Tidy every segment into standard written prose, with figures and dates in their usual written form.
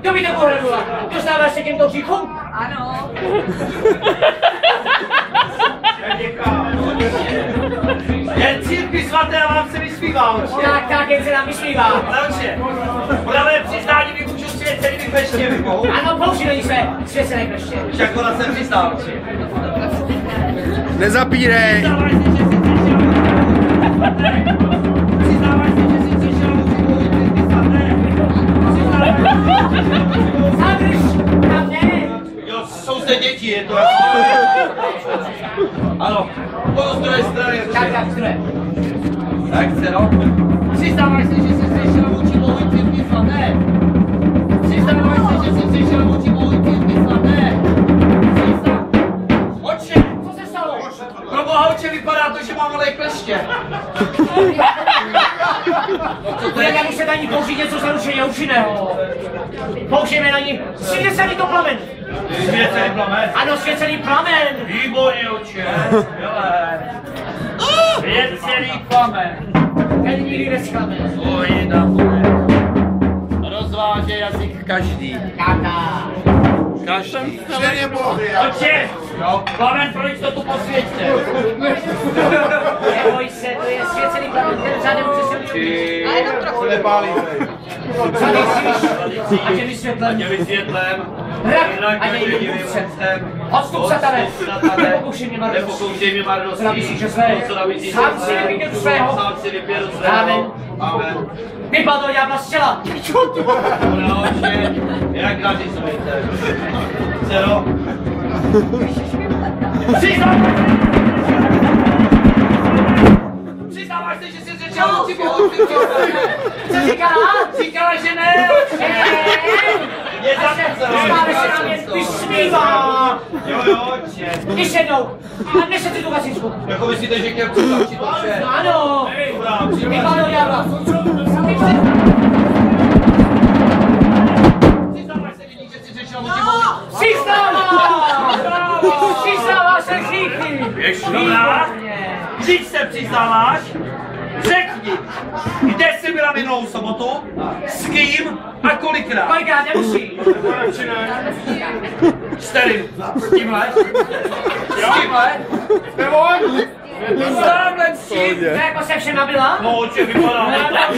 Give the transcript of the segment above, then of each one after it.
Kdo by to pohledula? Dostáváš se těmto příchům? Ano. Jen církvi svaté a vám se vysmívá, určitě. Tak, jen se nám vysmívá. Ale určitě. Podavé přiznání vypůjču svěcený kleště, vypou. Ano, použili jsme svěcené kleště. Už akorát jsem přiznal, určitě. Nezapírej! Přiznáváš se, že jsi přišel vůči bohu církvi svaté? Zadrž! Tam ne! Jo, jsou zde děti, je to jako... Ano, pojdu z druhé strany, určitě. Tak, zdroje. Tak, dcero. Přiznáváš se, že jsi přišel vůči bohu církvi svaté? Přiznáváš se, že jsi přišel vůči bohu církvi svaté? Oče! Co se stalo? Pro boha, oče, vypadá to, že mám malé kleště. Budeme muset na ní použít něco zaručeně účinného. Použijeme na ní svěcený to plamen. Svěcený plamen? Ano, svěcený plamen. Výborně, oče. Svěcený plamen. Ten nikdy nesklame. Oj, na bude. Rozváže jazyk každý. Káka. Každý. Ženě bohy! Oče! Plamen pro jistotu posvěďte. Neboj se, to je svěcený plamen, ten řádem přesvědčí. Ale jenom trochu. A tě vysvětlem. Rak a děj mi odstup, satane. Nepokoušej mě marnosti. Co nabízíš své? Sám si vypět svého. Amen. Amen. Vypal toho ďábla z těla. No, oče, jak radí smíte. Dcero. Přiznáváš se, že jsi řečel vůči bohu. Co říkala? Říkala, že ne. Je Stále se nám jen vysmívá. Jo, oče. Ještě jednou. A nese si tu vasičku. Jako myslíte, že chtěl přitlačit oče? Ano. Vypal toho ďábla. Přiznáváš se, že jsi řečel vůči bohu. Přiznává se hříchy. Dobrá. Vždyť se přiznáváš? Řekni, kde jsi byla minulou sobotu, s kým a kolikrát? Kolikrát nemusí. S kterým? S tímhle? S tímhle? S támhle s tím? Jako se všem nabila? No, oče, vypadá to tak.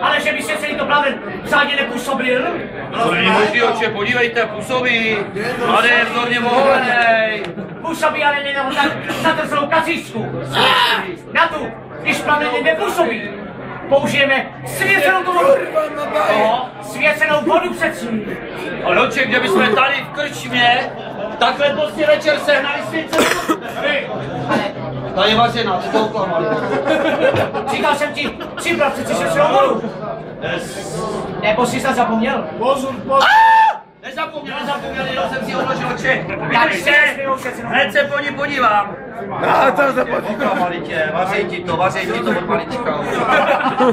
Ale že by se celý to plamen řádně nepůsobil? To není možný, oče, podívejte, působí. Mladý je vzorně moholenej. Působí, ale nejenom tak zatrzelou kacířku. Na tu, když plamen nepůsobí, použijeme svěcenou tu vodu. Svěcenou vodu přeci. Ale oče, kde bychom tady v krčmě, takhle pozdě večer sehnali svěcenou. Ta je vařená, ty to uklamali. Říkal jsem ti, připrav přeci svěcenou vodu. Nebo jsi snad zapomněl? Pozor! Nezapomněl, jenom jsem si odložil oči. Hned se po ní podívám. Uklamali tě, vařej ti to od malička.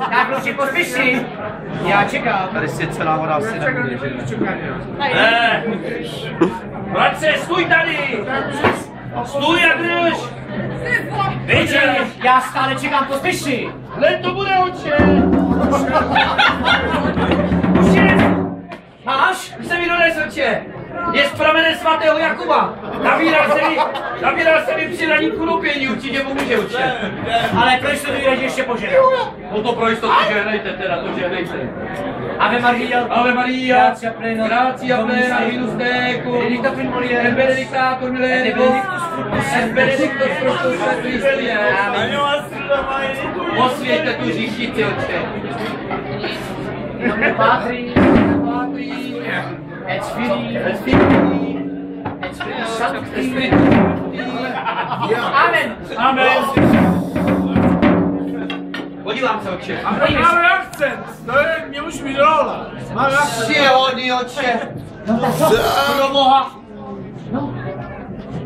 Tak kluci, pospíš si. Já čekám. Tady svěcená voda asi nebude, že ne? Bratře, stůj tady! Stůj jak jdeš! Víte, já stále čekám, pospíš si. Hned to bude, oče! Máš? Se mi dones, oče! Je z pramene svatého Jakuba! Nabíral se mi při raní konopění, určitě pomůže, oče! Ale proč to ty ještě požedat? No to pro jistotu žehnejte teda, to žehnejte. Ave Maria, Ave Maria, gratia plena, Dominus tecum, benedicta in mulieribus, et benedictatur mulieribus, et benedictus fructus ventris tui, Posvěďte tu říšici, oče. in nomine Patri, et Filii, et Spiritus Sancti. Amen. Amen. Podívám se, oče. Máme akcent! To je, mě už vydala! Máme akcent! Šihodný, oče. Pro Boha.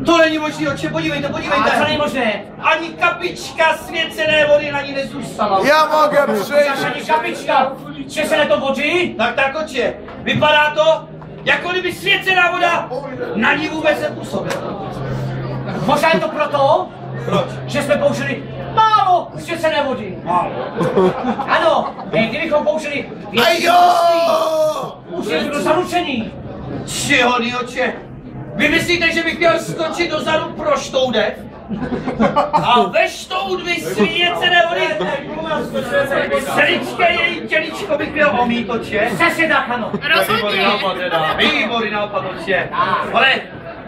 To není možný, oče, podívejte. A co není možné? Ani kapička svěcené vody na ní nezůstala. Já mohu přijít! Ani kapička, že se to vody? Tak, oče, vypadá to, jako kdyby svěcená voda na ní vůbec nepůsobila. Možná je to proto, Proč? že jsme použili málo Ano, kdybychom použili větší už je to zaručený. Čihony oče, vy myslíte, že bych měl skočit dozadu pro štoudev? A ve štoud vysvícené vody srdčké její těličko bych měl omít, oče? Přesně tak, ano. Rozhodně. Výborný nápad, oče. Ale,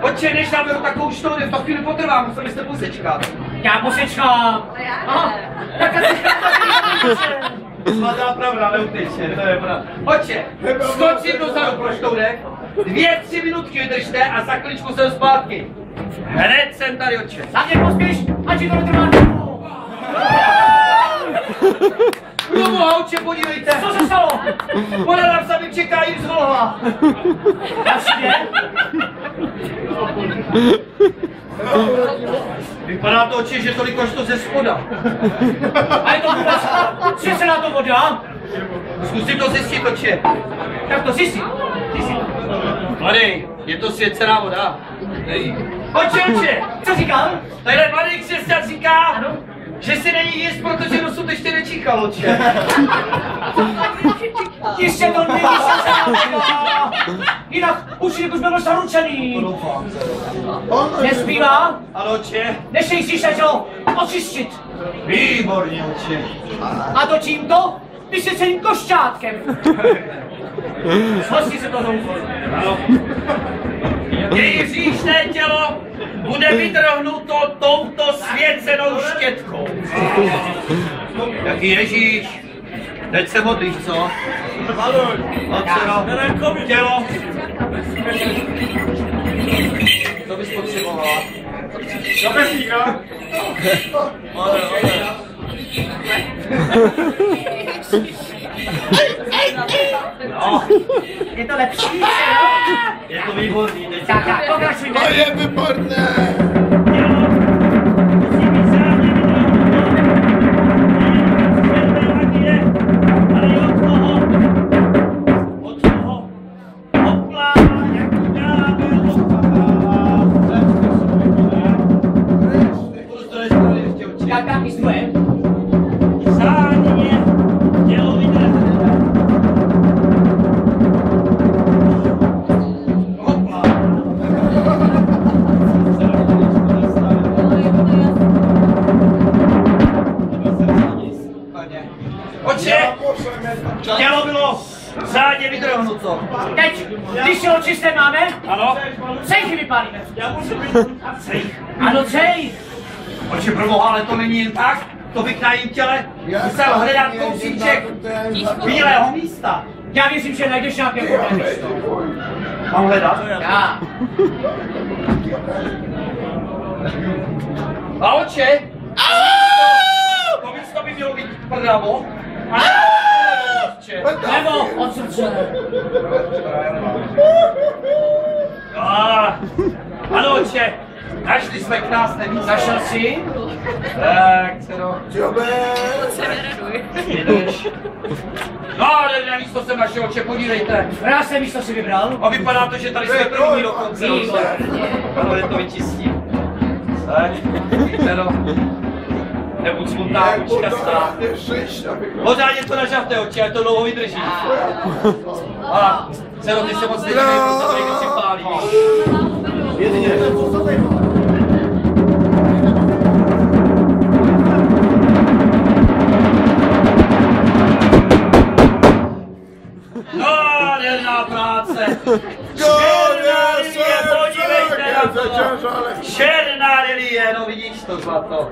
oče, než nám beru takovou štoudev, to chvíli potrvá, museli jste posečkat. Já posečkám. Aha, tak Svatá pravda, neuteče, to je pravda. Oče, skočím dozadu pro štoudev, 2-3 minutky vydržte a za chviličku jsem zpátky. Hned jsem tady, oče. Na mě pospíš, ať ti to netrvá. Proboha, oče, podívejte. Co se stalo? Ona nám sami čeká jim zvolila. Jasně. Vypadá to, oče, že tolik to ze spoda. A je to vůbec svěcená to voda? Zkusím to zjistit, oče. Tak to zjistí. Mladý, je to svěcená voda. Oče, Co říkal? tadyhle mladý křesťan říká, Ano. že si není jist, protože dosud ještě nečíchal, oče. Ještě to není svěcená voda. Jinak určitě už byl zaručený. Nezbývá, Ano, oče. než jej si šel očistit. Výborně, oče. A to tímto vysvěceným košťátkem. Zhostí se to doufám. Ano. Její hříšné tělo bude vydrhnuto touto svěcenou štětkou. Jaký Ježíš? Teď se modlíš, co? Tělo. Co bys potřebovala? Do pestníka. No, Je to lepší? je to výborný. Tak, pokračujme. To je výborné! Jaká místuje? Oče, tělo bylo řádně vydrhnuto. Teď, když se očisté máme, Ano? cejchy vypálíme. Cejch. Ano, cejch. Oče, proboha, ale to není jen tak. To bych na jím těle musel hledat kousíček bílého místa. Já věřím, že najdeš nějaké vhodné místo. Mám hledat? Já. A oče? To místo by mělo být pravo. Levo, od srdce. Ano, oče. Našli jsme krásné místo. Našel jsi? Tak, dcero. Jdeš. No, na místo jsem našel, oče, podívejte. Krásné místo si vybral. A vypadá to, že tady jsme první dokonce. Ano, je to vyčistí. Tak, dcero. Nebuď smutná, buď šťastná. Pořádně to nažavte, oči, ať to dlouho vydrží. A, dcero, ty se moc nedívej, protože to někdo připálí. Nádherná práce! Černá lilie, podívejte na to! Černá lilie, no vidíš to zlato.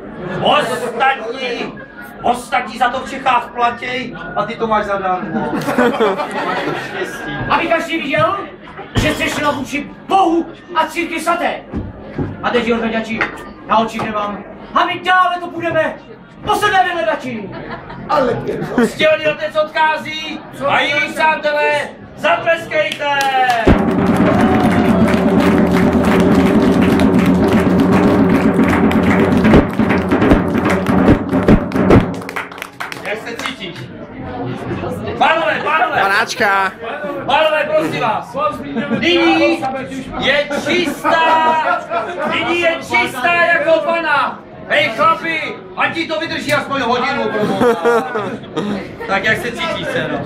Ostatní za to v Čechách platí a ty to máš zadarmo. Máš to štěstí. Aby každý viděl, že jsi šel vůči Bohu a církvi svaté. A teď odveďači, na očích nemám. A my dále to budeme posledné hledači. Stělný otec odchází a jiní přátelé, zatleskejte! Jak se cítíš? Pánové! Panáčka! Pánové, prosím vás! Nyní je čistá jako pana! Hej chlapi, ať ti to vydrží aspoň hodinu. Tak jak se cítíš, dcero?